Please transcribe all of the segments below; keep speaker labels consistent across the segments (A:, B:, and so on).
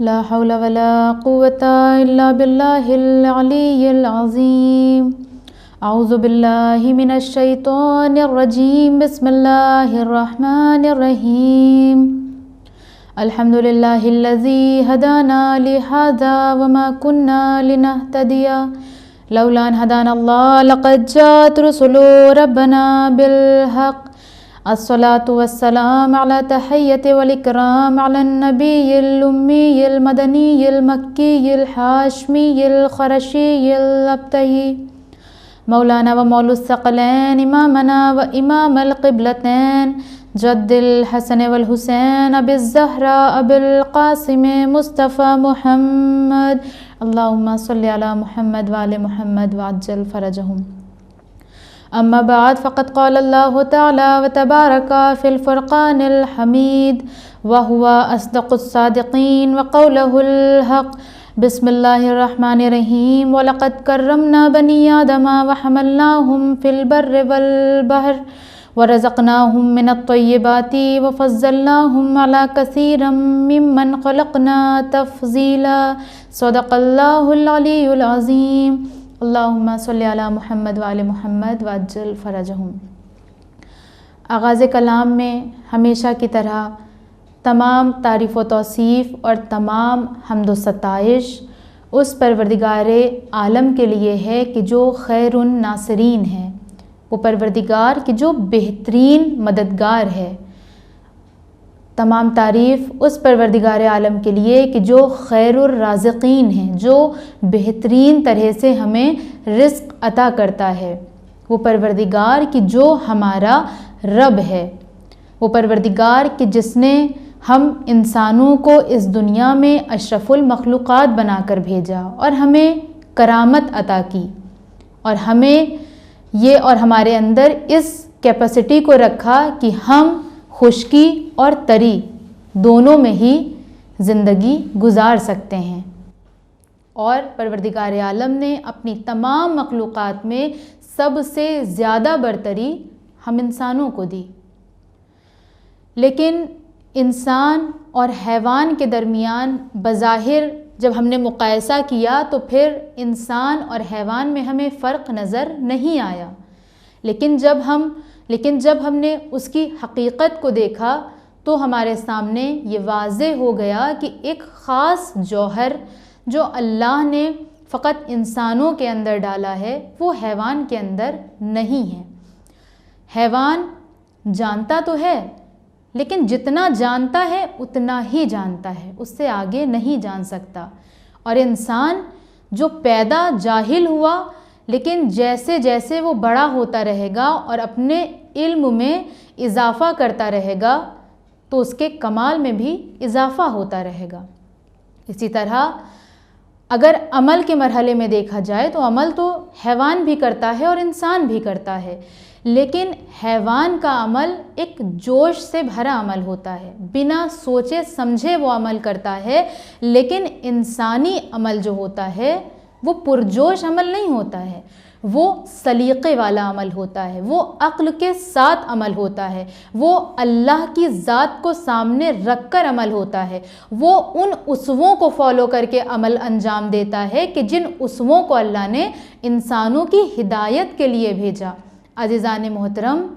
A: لا حول ولا قوة إلا بالله العلي العظيم. أعوذ بالله من الشيطان الرجيم. بسم الله الرحمن الرحيم. الحمد لله الذي هدانا لهذا وما كنا لنهتدي لولا أن هدانا الله لقد جاءت رسل ربنا بالحق. الصلاة والسلام على تحية والإكرام على النبي الأمي المدني المكي الحاشمي القرشي الأبتهي مولانا ومولى الثقلين إمامنا وإمام القبلتين جد الحسن والحسين أبي الزهراء أبي القاسم مصطفى محمد. اللهم صل على محمد وآل محمد وعجل فرجهم. أما بعد فقد قال الله تعالى وتبارك في الفرقان الحميد وهو أصدق الصادقين وقوله الحق. بسم الله الرحمن الرحيم. ولقد كرمنا بني آدم وحملناهم في البر والبحر ورزقناهم من الطيبات وفضلناهم على كثير ممن خلقنا تفضيلا. صدق الله العلي العظيم. اللہم صلی علی محمد وآل محمد وعجل فرجہم. آغاز کلام میں ہمیشہ کی طرح تمام تعریف و توصیف اور تمام حمد و ستائش اس پروردگار عالم کے لیے ہے کہ جو خیر الناصرین ہے، وہ پروردگار کہ جو بہترین مددگار ہے. تمام تعریف اس پروردگار عالم کے لیے کہ جو خیر الرازقین ہیں، جو بہترین طرح سے ہمیں رزق عطا کرتا ہے. وہ پروردگار کہ جو ہمارا رب ہے، وہ پروردگار کہ جس نے ہم انسانوں کو اس دنیا میں اشرف المخلوقات بنا کر بھیجا اور ہمیں کرامت عطا کی، اور ہمیں یہ اور ہمارے اندر اس کیپیسٹی کو رکھا کہ ہم خشکی اور تری دونوں میں ہی زندگی گزار سکتے ہیں. اور پروردگار عالم نے اپنی تمام مخلوقات میں سب سے زیادہ برتری ہم انسانوں کو دی. لیکن انسان اور حیوان کے درمیان بظاہر جب ہم نے مقایسہ کیا تو پھر انسان اور حیوان میں ہمیں فرق نظر نہیں آیا. لیکن جب ہم نے اس کی حقیقت کو دیکھا تو ہمارے سامنے یہ واضح ہو گیا کہ ایک خاص جوہر جو اللہ نے فقط انسانوں کے اندر ڈالا ہے وہ حیوان کے اندر نہیں ہے. حیوان جانتا تو ہے، لیکن جتنا جانتا ہے اتنا ہی جانتا ہے، اس سے آگے نہیں جان سکتا. اور انسان جو پیدا جاہل ہوا، لیکن جیسے جیسے وہ بڑا ہوتا رہے گا اور اپنے علم میں اضافہ کرتا رہے گا تو اس کے کمال میں بھی اضافہ ہوتا رہے گا. اسی طرح اگر عمل کے مرحلے میں دیکھا جائے تو عمل تو حیوان بھی کرتا ہے اور انسان بھی کرتا ہے، لیکن حیوان کا عمل ایک جوش سے بھرا عمل ہوتا ہے، بنا سوچے سمجھے وہ عمل کرتا ہے. لیکن انسانی عمل جو ہوتا ہے وہ پرجوش عمل نہیں ہوتا ہے، وہ سلیقے والا عمل ہوتا ہے، وہ عقل کے ساتھ عمل ہوتا ہے، وہ اللہ کی ذات کو سامنے رکھ کر عمل ہوتا ہے، وہ ان اصولوں کو فالو کر کے عمل انجام دیتا ہے کہ جن اصولوں کو اللہ نے انسانوں کی ہدایت کے لیے بھیجا. عزیزان محترم،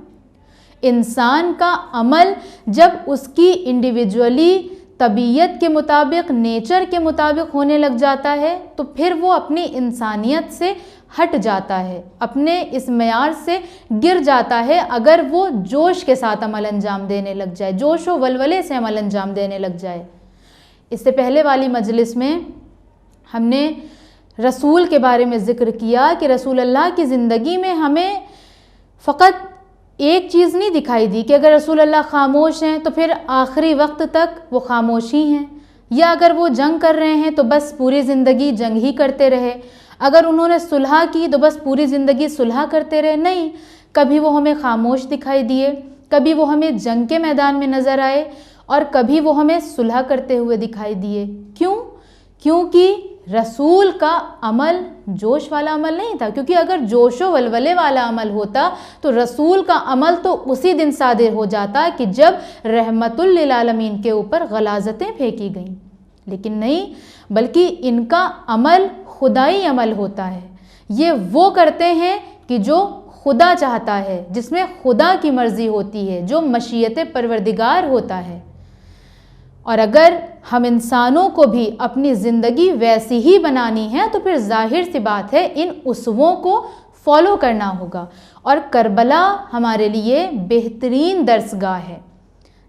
A: انسان کا عمل جب اس کی انڈیویجولی طبیعت کے مطابق، نیچر کے مطابق ہونے لگ جاتا ہے تو پھر وہ اپنی انسانیت سے ہٹ جاتا ہے، اپنے اس معیار سے گر جاتا ہے. اگر وہ جوش کے ساتھ عمل انجام دینے لگ جائے، جوش و ولولے سے عمل انجام دینے لگ جائے. اس سے پہلے والی مجلس میں ہم نے رسول کے بارے میں ذکر کیا کہ رسول اللہ کی زندگی میں ہمیں فقط ایک چیز نہیں دکھائی دی کہ اگر رسول اللہ خاموش ہیں تو پھر آخری وقت تک وہ خاموش ہی ہیں، یا اگر وہ جنگ کر رہے ہیں تو بس پوری زندگی جنگ ہی کرتے رہے، اگر انہوں نے صلح کی تو بس پوری زندگی صلح کرتے رہے. نہیں، کبھی وہ ہمیں خاموش دکھائی دیے، کبھی وہ ہمیں جنگ کے میدان میں نظر آئے اور کبھی وہ ہمیں صلح کرتے ہوئے دکھائی دیے. کیونکہ رسول کا عمل جوش والا عمل نہیں تھا، کیونکہ اگر جوش و ولولے والا عمل ہوتا تو رسول کا عمل تو اسی دن صادر ہو جاتا کہ جب رحمت للعالمین کے اوپر غلاظتیں پھینکی گئیں. لیکن نہیں، بلکہ ان کا عمل خدائی عمل ہوتا ہے. یہ وہ کرتے ہیں کہ جو خدا چاہتا ہے، جس میں خدا کی مرضی ہوتی ہے، جو مشیت پروردگار ہوتا ہے. اور اگر ہم انسانوں کو بھی اپنی زندگی ویسی ہی بنانی ہے تو پھر ظاہر سی بات ہے ان اسووں کو فالو کرنا ہوگا. اور کربلا ہمارے لیے بہترین درسگاہ ہے.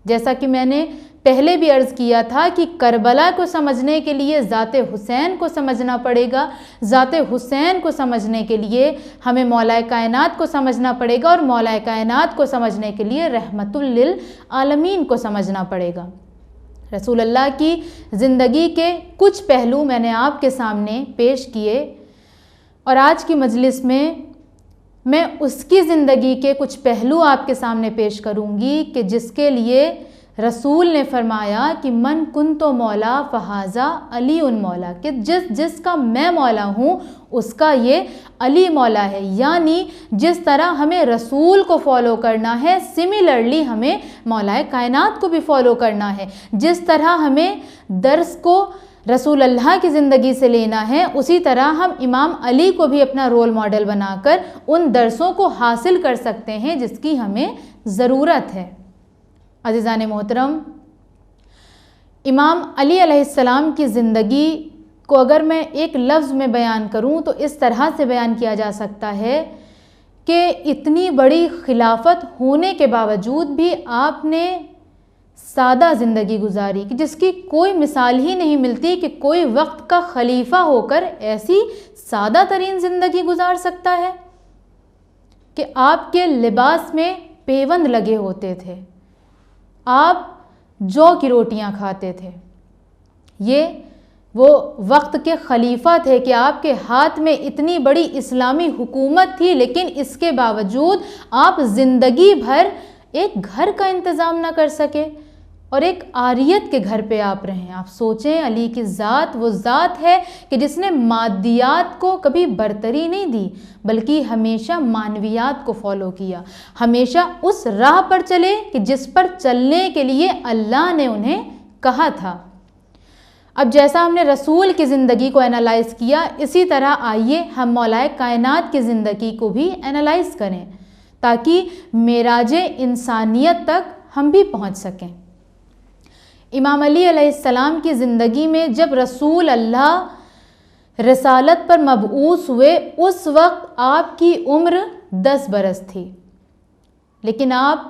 A: جیسا کہ میں نے پہلے بھی عرض کیا تھا کہ کربلا کو سمجھنے کے لیے ذات حسین کو سمجھنا پڑے گا، ذات حسین کو سمجھنے کے لیے ہمیں مولا کائنات کو سمجھنا پڑے گا، اور مولا کائنات کو سمجھنے کے لیے رحمت للعالمین کو سمجھنا پڑے گا. رسول اللہ کی زندگی کے کچھ پہلو میں نے آپ کے سامنے پیش کیے، اور آج کی مجلس میں اس کی زندگی کے کچھ پہلو آپ کے سامنے پیش کروں گی کہ جس کے لیے رسول نے فرمایا کہ من کنت مولا فہذا علی مولا، کہ جس کا میں مولا ہوں اس کا یہ علی مولا ہے. یعنی جس طرح ہمیں رسول کو فالو کرنا ہے، سملرلی ہمیں مولا کائنات کو بھی فالو کرنا ہے. جس طرح ہمیں درس کو رسول اللہ کی زندگی سے لینا ہے، اسی طرح ہم امام علی کو بھی اپنا رول ماڈل بنا کر ان درسوں کو حاصل کر سکتے ہیں جس کی ہمیں ضرورت ہے. عزیزان محترم، امام علی علیہ السلام کی زندگی کو اگر میں ایک لفظ میں بیان کروں تو اس طرح سے بیان کیا جا سکتا ہے کہ اتنی بڑی خلافت ہونے کے باوجود بھی آپ نے سادہ زندگی گزاری کہ جس کی کوئی مثال ہی نہیں ملتی کہ کوئی وقت کا خلیفہ ہو کر ایسی سادہ ترین زندگی گزار سکتا ہے کہ آپ کے لباس میں پیوند لگے ہوتے تھے، آپ جو کی روٹیاں کھاتے تھے. یہ وہ وقت کے خلیفہ تھے کہ آپ کے ہاتھ میں اتنی بڑی اسلامی حکومت تھی، لیکن اس کے باوجود آپ زندگی بھر ایک گھر کا انتظام نہ کر سکے اور ایک عاریت کے گھر پہ آپ رہیں. آپ سوچیں، علی کی ذات وہ ذات ہے کہ جس نے مادیات کو کبھی برتری نہیں دی بلکہ ہمیشہ معنویات کو فالو کیا، ہمیشہ اس راہ پر چلے کہ جس پر چلنے کے لیے اللہ نے انہیں کہا تھا. اب جیسا ہم نے رسول کی زندگی کو انالائز کیا، اسی طرح آئیے ہم مولا کائنات کی زندگی کو بھی انالائز کریں تاکہ معراج انسانیت تک ہم بھی پہنچ سکیں. امام علی علیہ السلام کی زندگی میں جب رسول اللہ رسالت پر مبعوث ہوئے اس وقت آپ کی عمر 10 برس تھی، لیکن آپ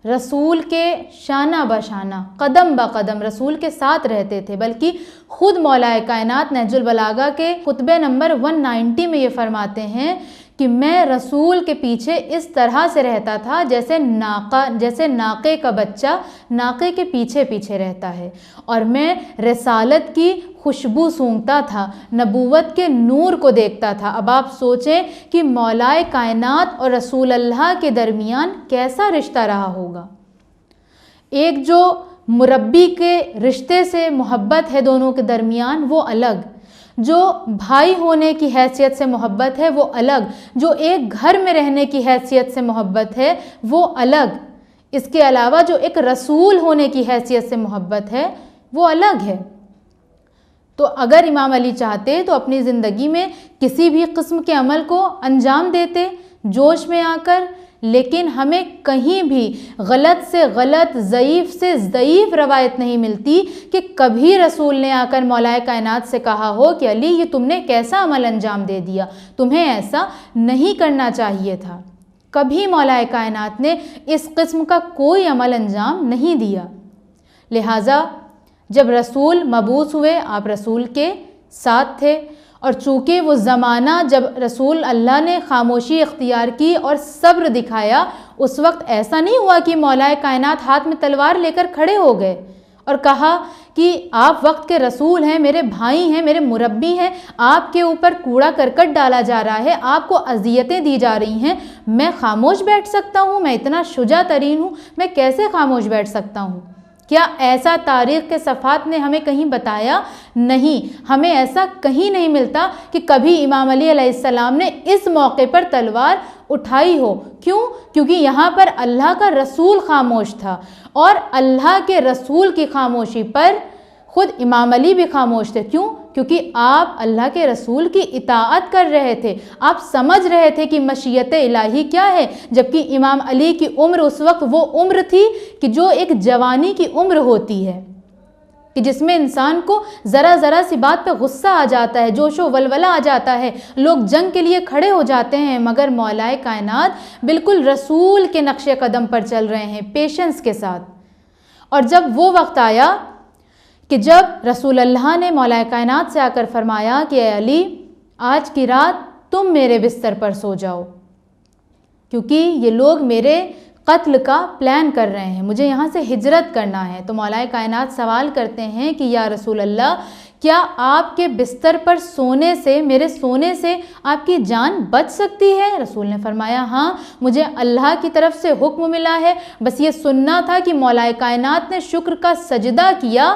A: رسول کے شانہ بشانہ قدم با قدم رسول کے ساتھ رہتے تھے. بلکہ خود مولا کائنات نہج البلاغہ کے خطبے نمبر 190 میں یہ فرماتے ہیں کہ میں رسول کے پیچھے اس طرح سے رہتا تھا جیسے ناقے کا بچہ ناقے کے پیچھے پیچھے رہتا ہے، اور میں رسالت کی خوشبو سونگھتا تھا، نبوت کے نور کو دیکھتا تھا. اب آپ سوچیں کہ مولا کائنات اور رسول اللہ کے درمیان کیسا رشتہ رہا ہوگا. ایک جو مربی کے رشتے سے محبت ہے دونوں کے درمیان وہ الگ، جو بھائی ہونے کی حیثیت سے محبت ہے وہ الگ، جو ایک گھر میں رہنے کی حیثیت سے محبت ہے وہ الگ، اس کے علاوہ جو ایک رسول ہونے کی حیثیت سے محبت ہے وہ الگ ہے. تو اگر امام علی چاہتے تو اپنی زندگی میں کسی بھی قسم کے عمل کو انجام دیتے جوش میں آ کر، لیکن ہمیں کہیں بھی غلط سے غلط، ضعیف سے ضعیف روایت نہیں ملتی کہ کبھی رسول نے آ کر مولا کائنات سے کہا ہو کہ علی یہ تم نے کیسا عمل انجام دے دیا، تمہیں ایسا نہیں کرنا چاہیے تھا. کبھی مولا کائنات نے اس قسم کا کوئی عمل انجام نہیں دیا. لہٰذا جب رسول مبعوث ہوئے آپ رسول کے ساتھ تھے، اور چونکہ وہ زمانہ جب رسول اللہ نے خاموشی اختیار کی اور صبر دکھایا، اس وقت ایسا نہیں ہوا کہ مولا کائنات ہاتھ میں تلوار لے کر کھڑے ہو گئے اور کہا کہ آپ وقت کے رسول ہیں، میرے بھائی ہیں، میرے مربی ہیں، آپ کے اوپر کوڑا کرکٹ ڈالا جا رہا ہے، آپ کو اذیتیں دی جا رہی ہیں، میں خاموش بیٹھ سکتا ہوں؟ میں اتنا شجاع ترین ہوں، میں کیسے خاموش بیٹھ سکتا ہوں؟ کیا ایسا تاریخ کے صفحات نے ہمیں کہیں بتایا؟ نہیں، ہمیں ایسا کہیں نہیں ملتا کہ کبھی امام علی علیہ السلام نے اس موقع پر تلوار اٹھائی ہو. کیوں؟ کیونکہ یہاں پر اللہ کا رسول خاموش تھا، اور اللہ کے رسول کی خاموشی پر خود امام علی بھی خاموش تھے. کیوں؟ کیونکہ آپ اللہ کے رسول کی اطاعت کر رہے تھے، آپ سمجھ رہے تھے کہ مشیت الہی کیا ہے. جبکہ امام علی کی عمر اس وقت وہ عمر تھی کہ جو ایک جوانی کی عمر ہوتی ہے، کہ جس میں انسان کو ذرا ذرا سی بات پہ غصہ آ جاتا ہے، جوش و ولولہ آ جاتا ہے، لوگ جنگ کے لیے کھڑے ہو جاتے ہیں. مگر مولا کائنات بالکل رسول کے نقش قدم پر چل رہے ہیں، پیشنس کے ساتھ. اور جب وہ وقت آیا کہ جب رسول اللہ نے مولا کائنات سے آ کر فرمایا کہ اے علی، آج کی رات تم میرے بستر پر سو جاؤ، کیونکہ یہ لوگ میرے قتل کا پلان کر رہے ہیں، مجھے یہاں سے ہجرت کرنا ہے. تو مولا کائنات سوال کرتے ہیں کہ یا رسول اللہ، کیا آپ کے بستر پر سونے سے، میرے سونے سے آپ کی جان بچ سکتی ہے؟ رسول نے فرمایا ہاں، مجھے اللہ کی طرف سے حکم ملا ہے، بس یہ سننا تھا کہ مولا کائنات نے شکر کا سجدہ کیا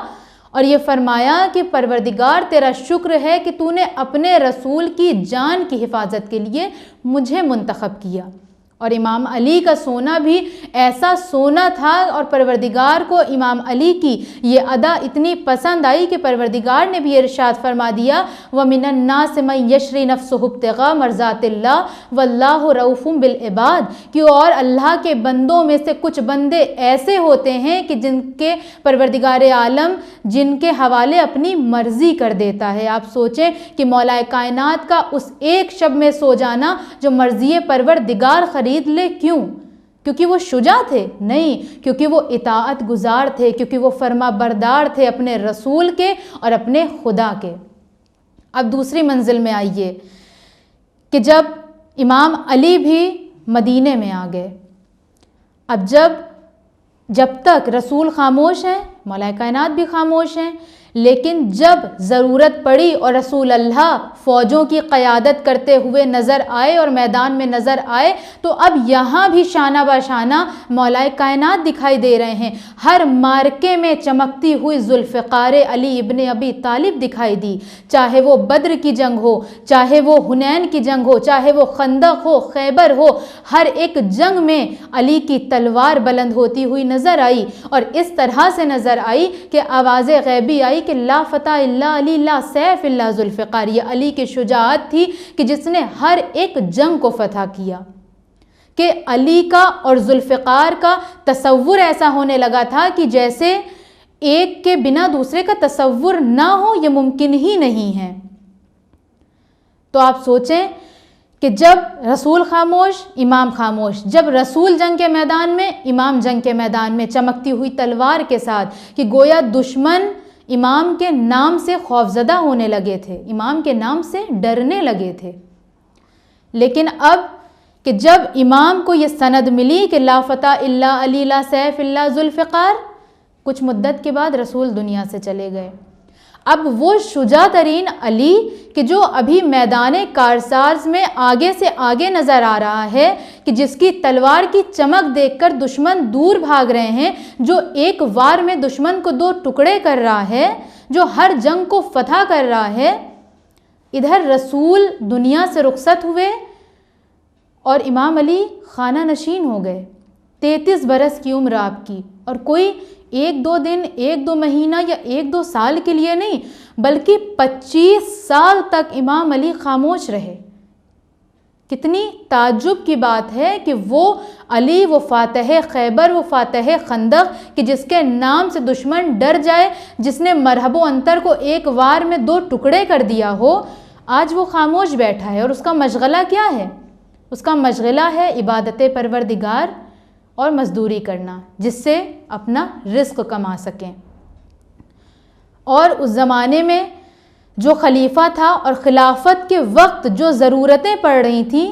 A: اور یہ فرمایا کہ پروردگار تیرا شکر ہے کہ تو نے اپنے رسول کی جان کی حفاظت کے لیے مجھے منتخب کیا. اور امام علی کا سونا بھی ایسا سونا تھا اور پروردگار کو امام علی کی یہ ادا اتنی پسند آئی کہ پروردگار نے بھی ارشاد فرما دیا وَمِنَ النَّاسِ مَن يَشْرِي نَفْسُهُ ابْتِغَاءَ مَرْضَاتِ اللَّهِ وَاللَّهُ رَءُوفٌ بِالْعِبَادِ. کہ اور اللہ کے بندوں میں سے کچھ بندے ایسے ہوتے ہیں کہ جن کے پروردگار عالم جن کے حوالے اپنی مرضی کر دیتا ہے. آپ سوچیں کہ مولا کائنات کا اس ایک شب میں سو جانا جو مرضی پروردگار خرید لے. کیوں؟ کیونکہ وہ شجاع تھے؟ نہیں، کیونکہ وہ اطاعت گزار تھے، کیونکہ وہ فرما بردار تھے اپنے رسول کے اور اپنے خدا کے. اب دوسری منزل میں آئیے کہ جب امام علی بھی مدینے میں آ گئے. اب جب تک رسول خاموش ہیں، مولا کائنات بھی خاموش ہیں، لیکن جب ضرورت پڑی اور رسول اللہ فوجوں کی قیادت کرتے ہوئے نظر آئے اور میدان میں نظر آئے تو اب یہاں بھی شانہ بشانہ مولا کائنات دکھائی دے رہے ہیں. ہر مارکے میں چمکتی ہوئی ذوالفقار علی ابن ابی طالب دکھائی دی، چاہے وہ بدر کی جنگ ہو، چاہے وہ حنین کی جنگ ہو، چاہے وہ خندق ہو، خیبر ہو، ہر ایک جنگ میں علی کی تلوار بلند ہوتی ہوئی نظر آئی. اور اس طرح سے نظر آئی کہ آواز غیبی آئی کہ لا فتح الا علی لا سیف الا ذوالفقار. یہ علی کی شجاعت تھی کہ جس نے ہر ایک جنگ کو فتح کیا. کہ علی کا اور ذوالفقار کا تصور ایسا ہونے لگا تھا کہ جیسے ایک کے بنا دوسرے کا تصور نہ ہو، یہ ممکن ہی نہیں ہے. تو آپ سوچیں کہ جب رسول خاموش، امام خاموش. جب رسول جنگ کے میدان میں، امام جنگ کے میدان میں چمکتی ہوئی تلوار کے ساتھ، کہ گویا دشمن امام کے نام سے خوفزدہ ہونے لگے تھے، امام کے نام سے ڈرنے لگے تھے. لیکن اب کہ جب امام کو یہ سند ملی کہ لا فتح الا علی لا سیف الا ذوالفقار، کچھ مدت کے بعد رسول دنیا سے چلے گئے. اب وہ شجاع ترین علی کہ جو ابھی میدان کارساز میں آگے سے آگے نظر آ رہا ہے، کہ جس کی تلوار کی چمک دیکھ کر دشمن دور بھاگ رہے ہیں، جو ایک وار میں دشمن کو 2 ٹکڑے کر رہا ہے، جو ہر جنگ کو فتح کر رہا ہے، ادھر رسول دنیا سے رخصت ہوئے اور امام علی خانہ نشین ہو گئے. 33 برس کی عمر آپ کی، اور کوئی 1-2 دن، 1-2 مہینہ یا 1-2 سال کے لیے نہیں، بلکہ 25 سال تک امام علی خاموش رہے. کتنی تعجب کی بات ہے کہ وہ علی، وہ فاتح خیبر، وہ فاتح خندق، کہ جس کے نام سے دشمن ڈر جائے، جس نے مرحب و انتر کو ایک وار میں 2 ٹکڑے کر دیا ہو، آج وہ خاموش بیٹھا ہے. اور اس کا مشغلہ کیا ہے؟ اس کا مشغلہ ہے عبادت پروردگار اور مزدوری کرنا، جس سے اپنا رزق کما سکیں. اور اس زمانے میں جو خلیفہ تھا اور خلافت کے وقت جو ضرورتیں پڑ رہی تھیں،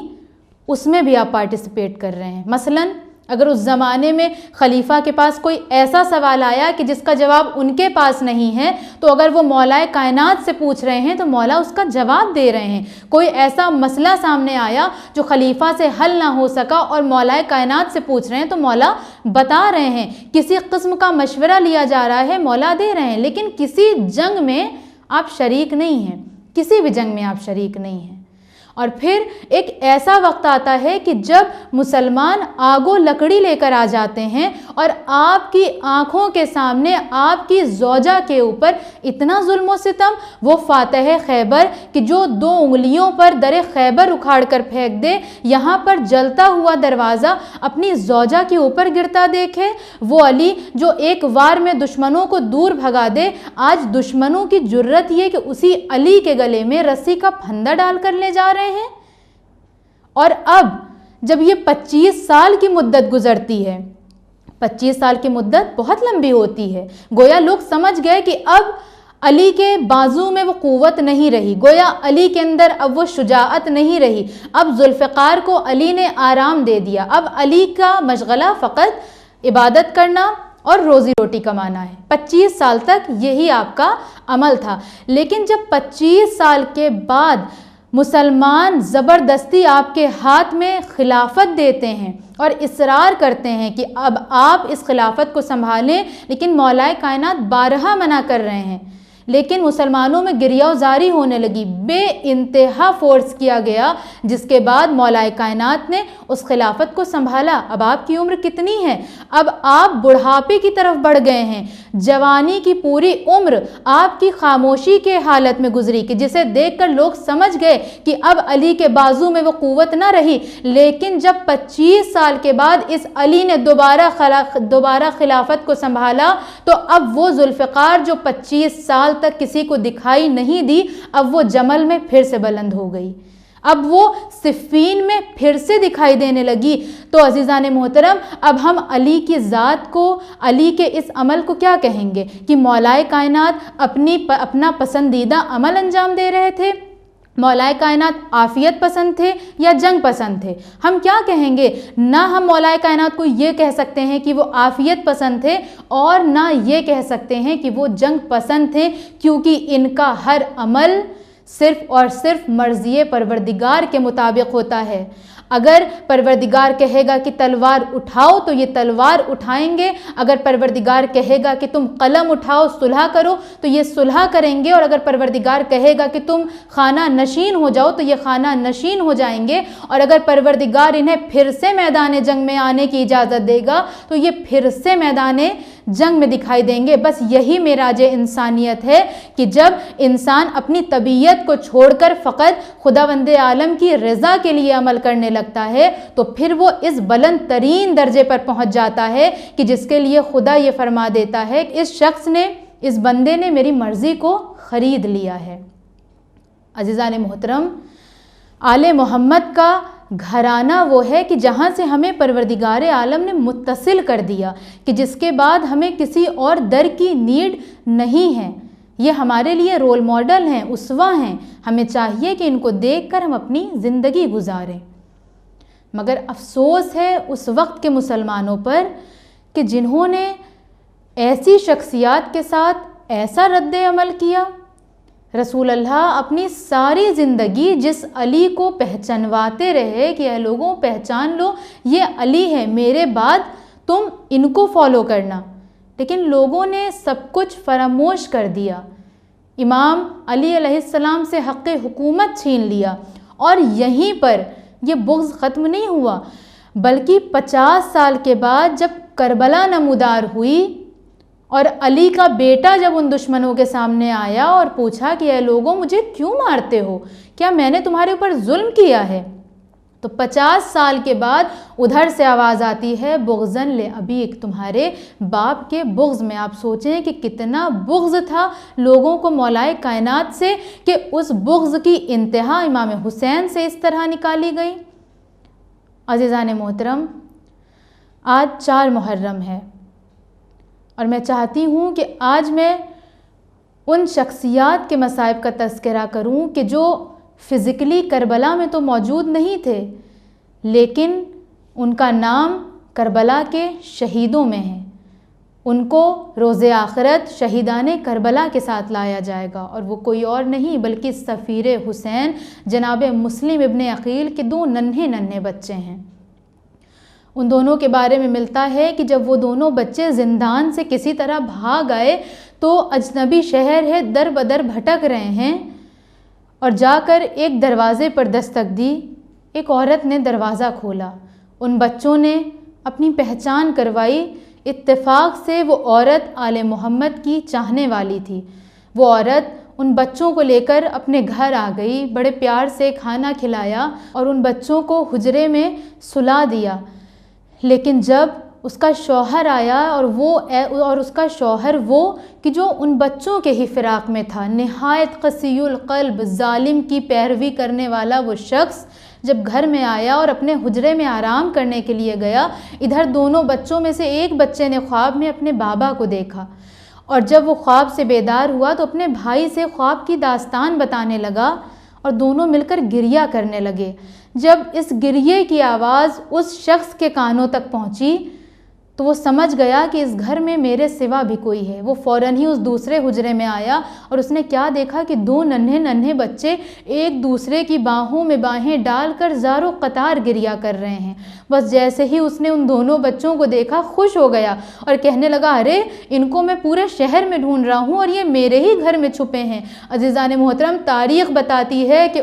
A: اس میں بھی آپ پارٹیسپیٹ کر رہے ہیں. مثلاً اگر اس زمانے میں خلیفہ کے پاس کوئی ایسا سوال آیا کہ جس کا جواب ان کے پاس نہیں ہے، تو اگر وہ مولا کائنات سے پوچھ رہے ہیں تو مولا اس کا جواب دے رہے ہیں. کوئی ایسا مسئلہ سامنے آیا جو خلیفہ سے حل نہ ہو سکا اور مولا کائنات سے پوچھ رہے ہیں تو مولا بتا رہے ہیں. کسی قسم کا مشورہ لیا جا رہا ہے، مولا دے رہے ہیں. لیکن کسی جنگ میں آپ شریک نہیں ہیں، کسی بھی جنگ میں آپ شریک نہیں ہیں. اور پھر ایک ایسا وقت آتا ہے کہ جب مسلمان آگ و لکڑی لے کر آ جاتے ہیں اور آپ کی آنکھوں کے سامنے آپ کی زوجہ کے اوپر اتنا ظلم و ستم، وہ فاتح خیبر کہ جو 2 انگلیوں پر در خیبر اکھاڑ کر پھینک دے، یہاں پر جلتا ہوا دروازہ اپنی زوجہ کے اوپر گرتا دیکھے، وہ علی جو ایک وار میں دشمنوں کو دور بھگا دے، آج دشمنوں کی جرت یہ کہ اسی علی کے گلے میں رسی کا پھندا ڈال کر لے جا رہے ہیں۔ اور اب جب یہ 25 سال کی مدت گزرتی ہے، 25 سال کی مدت بہت لمبی ہوتی ہے، گویا لوگ سمجھ گئے کہ اب علی کے بازو میں وہ قوت نہیں رہی، گویا علی کے اندر اب وہ شجاعت نہیں رہی، اب ذوالفقار کو علی نے آرام دے دیا، اب علی کا مشغلہ فقط عبادت کرنا اور روزی روٹی کمانا ہے۔ 25 سال تک یہی آپ کا عمل تھا، لیکن جب 25 سال کے بعد مسلمان زبردستی آپ کے ہاتھ میں خلافت دیتے ہیں اور اصرار کرتے ہیں کہ اب آپ اس خلافت کو سنبھالیں، لیکن مولا کائنات بارہا منع کر رہے ہیں، لیکن مسلمانوں میں گریہ و زاری ہونے لگی، بے انتہا فورس کیا گیا، جس کے بعد مولا کائنات نے اس خلافت کو سنبھالا۔ اب آپ کی عمر کتنی ہے؟ اب آپ بڑھاپے کی طرف بڑھ گئے ہیں، جوانی کی پوری عمر آپ کی خاموشی کے حالت میں گزری کہ جسے دیکھ کر لوگ سمجھ گئے کہ اب علی کے بازو میں وہ قوت نہ رہی، لیکن جب 25 سال کے بعد اس علی نے دوبارہ خلافت کو سنبھالا تو اب وہ ذوالفقار جو 25 سال تک کسی کو دکھائی نہیں دی، اب وہ جمل میں پھر سے بلند ہو گئی، اب وہ صفین میں پھر سے دکھائی دینے لگی۔ تو عزیزان محترم، اب ہم علی کی ذات کو، علی کے اس عمل کو کیا کہیں گے کہ مولا کائنات اپنا پسندیدہ عمل انجام دے رہے تھے؟ مولا کائنات عافیت پسند تھے یا جنگ پسند تھے؟ ہم کیا کہیں گے؟ نہ ہم مولا کائنات کو یہ کہہ سکتے ہیں کہ وہ عافیت پسند تھے اور نہ یہ کہہ سکتے ہیں کہ وہ جنگ پسند تھے، کیونکہ ان کا ہر عمل صرف اور صرف مرضی پروردگار کے مطابق ہوتا ہے۔ اگر پروردگار کہے گا کہ تلوار اٹھاؤ تو یہ تلوار اٹھائیں گے، اگر پروردگار کہے گا کہ تم قلم اٹھاؤ صلح کرو تو یہ صلح کریں گے، اور اگر پروردگار کہے گا کہ تم خانہ نشین ہو جاؤ تو یہ خانہ نشین ہو جائیں گے، اور اگر پروردگار انہیں پھر سے میدان جنگ میں آنے کی اجازت دے گا تو یہ پھر سے میدان جنگ میں دکھائی دیں گے۔ بس یہی معراج انسانیت ہے کہ جب انسان اپنی طبیعت کو چھوڑ کر فقط خداوند عالم کی رضا کے لیے عمل کرنے لگتا ہے تو پھر وہ اس بلند ترین درجے پر پہنچ جاتا ہے کہ جس کے لیے خدا یہ فرما دیتا ہے کہ اس شخص نے، اس بندے نے میری مرضی کو خرید لیا ہے۔ عزیزان محترم، آل محمد کا گھرانہ وہ ہے کہ جہاں سے ہمیں پروردگار عالم نے متصل کر دیا کہ جس کے بعد ہمیں کسی اور در کی نیڈ نہیں ہے۔ یہ ہمارے لیے رول ماڈل ہیں، اسوہ ہیں، ہمیں چاہیے کہ ان کو دیکھ کر ہم اپنی زندگی گزاریں۔ مگر افسوس ہے اس وقت کے مسلمانوں پر کہ جنہوں نے ایسی شخصیات کے ساتھ ایسا رد عمل کیا۔ رسول اللہ اپنی ساری زندگی جس علی کو پہچنواتے رہے کہ اے لوگوں پہچان لو یہ علی ہے، میرے بعد تم ان کو فالو کرنا، لیکن لوگوں نے سب کچھ فراموش کر دیا، امام علی علیہ السلام سے حق حکومت چھین لیا، اور یہیں پر یہ بغض ختم نہیں ہوا، بلکہ 50 سال کے بعد جب کربلا نمودار ہوئی اور علی کا بیٹا جب ان دشمنوں کے سامنے آیا اور پوچھا کہ اے لوگوں مجھے کیوں مارتے ہو، کیا میں نے تمہارے اوپر ظلم کیا ہے؟ تو 50 سال کے بعد ادھر سے آواز آتی ہے بغضاً لأبیک، تمہارے باپ کے بغض میں۔ آپ سوچیں کہ کتنا بغض تھا لوگوں کو مولا کائنات سے کہ اس بغض کی انتہا امام حسین سے اس طرح نکالی گئی۔ عزیزان محترم، آج 4 محرم ہے اور میں چاہتی ہوں کہ آج میں ان شخصیات کے مصائب کا تذکرہ کروں کہ جو فزیکلی کربلا میں تو موجود نہیں تھے، لیکن ان کا نام کربلا کے شہیدوں میں ہے۔ ان کو روز آخرت شہیدان کربلا کے ساتھ لایا جائے گا، اور وہ کوئی اور نہیں بلکہ سفیر حسین جناب مسلم ابن عقیل کے 2 ننھے بچے ہیں۔ ان دونوں کے بارے میں ملتا ہے کہ جب وہ دونوں بچے زندان سے کسی طرح بھاگ آئے تو اجنبی شہر ہے، در بدر بھٹک رہے ہیں، اور جا کر ایک دروازے پر دستک دی۔ ایک عورت نے دروازہ کھولا، ان بچوں نے اپنی پہچان کروائی۔ اتفاق سے وہ عورت آل محمد کی چاہنے والی تھی۔ وہ عورت ان بچوں کو لے کر اپنے گھر آ گئی، بڑے پیار سے کھانا کھلایا اور ان بچوں کو حجرے میں سلا دیا۔ لیکن جب اس کا شوہر آیا اور اس کا شوہر وہ کہ جو ان بچوں کے ہی فراق میں تھا، نہایت قسی القلب، ظالم کی پیروی کرنے والا وہ شخص جب گھر میں آیا اور اپنے حجرے میں آرام کرنے کے لیے گیا، ادھر دونوں بچوں میں سے ایک بچے نے خواب میں اپنے بابا کو دیکھا، اور جب وہ خواب سے بیدار ہوا تو اپنے بھائی سے خواب کی داستان بتانے لگا اور دونوں مل کر گریہ کرنے لگے۔ جب اس گریے کی آواز اس شخص کے کانوں تک پہنچی تو وہ سمجھ گیا کہ اس گھر میں میرے سوا بھی کوئی ہے۔ وہ فوراً ہی اس دوسرے حجرے میں آیا اور اس نے کیا دیکھا کہ دو ننھے ننھے بچے ایک دوسرے کی باہوں میں باہیں ڈال کر زار و قطار گریہ کر رہے ہیں۔ بس جیسے ہی اس نے ان دونوں بچوں کو دیکھا خوش ہو گیا اور کہنے لگا، ارے ان کو میں پورے شہر میں ڈھونڈ رہا ہوں اور یہ میرے ہی گھر میں چھپے ہیں۔ عزیزان محترم، تاریخ بتاتی ہے کہ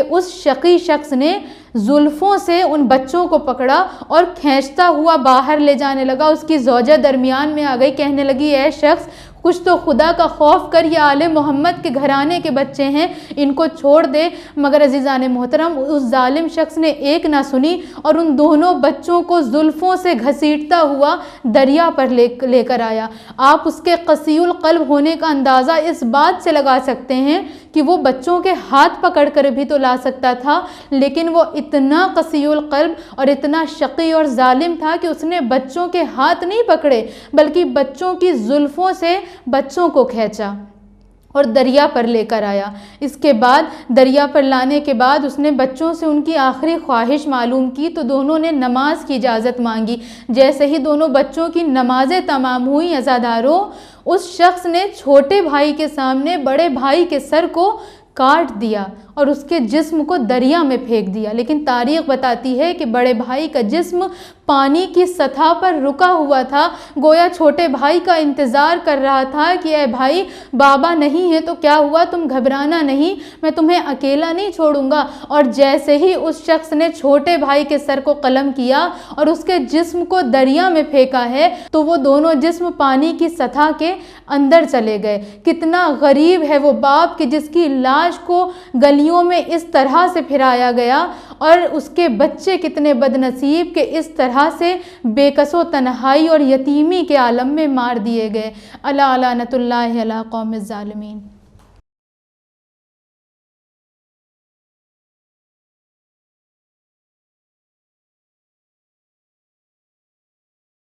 A: اس شقی شخص نے زلفوں سے ان بچوں کو پکڑا اور کھینچتا ہوا باہر لے جانے لگا۔ اس کی زوجہ درمیان میں آ گئی، کہنے لگی، اے شخص کچھ تو خدا کا خوف کر، یہ آل محمد کے گھرانے کے بچے ہیں، ان کو چھوڑ دے۔ مگر عزیزان محترم، اس ظالم شخص نے ایک نہ سنی اور ان دونوں بچوں کو زلفوں سے گھسیٹتا ہوا دریا پر لے کر آیا۔ آپ اس کے قسی القلب ہونے کا اندازہ اس بات سے لگا سکتے ہیں کہ وہ بچوں کے ہاتھ پکڑ کر بھی تو لا سکتا تھا، لیکن وہ اتنا قسی القلب اور اتنا شقی اور ظالم تھا کہ اس نے بچوں کے ہاتھ نہیں پکڑے بلکہ بچوں کی زلفوں سے بچوں کو کھینچا اور دریا پر لے کر آیا۔ اس کے بعد دریا پر لانے کے بعد اس نے بچوں سے ان کی آخری خواہش معلوم کی تو دونوں نے نماز کی اجازت مانگی۔ جیسے ہی دونوں بچوں کی نمازیں تمام ہوئیں، عزاداروں، اس شخص نے چھوٹے بھائی کے سامنے بڑے بھائی کے سر کو کاٹ دیا اور اس کے جسم کو دریا میں پھینک دیا۔ لیکن تاریخ بتاتی ہے کہ بڑے بھائی کا جسم پانی کی سطح پر رکا ہوا تھا، گویا چھوٹے بھائی کا انتظار کر رہا تھا کہ اے بھائی، بابا نہیں ہے تو کیا ہوا، تم گھبرانا نہیں، میں تمہیں اکیلا نہیں چھوڑوں گا۔ اور جیسے ہی اس شخص نے چھوٹے بھائی کے سر کو قلم کیا اور اس کے جسم کو دریا میں پھینکا ہے تو وہ دونوں جسم پانی کی سطح کے اندر چلے گئے۔ کتنا غریب ہے وہ باپ کہ جس کی لاش کو گلیوں میں اس طرح سے پھرایا گیا، اور اس کے بچے کتنے بد نصیب کہ اس طرح سے بے کس و تنہائی اور یتیمی کے عالم میں مار دیے گئے۔ الا لعنت اللہ علی قوم الظالمین۔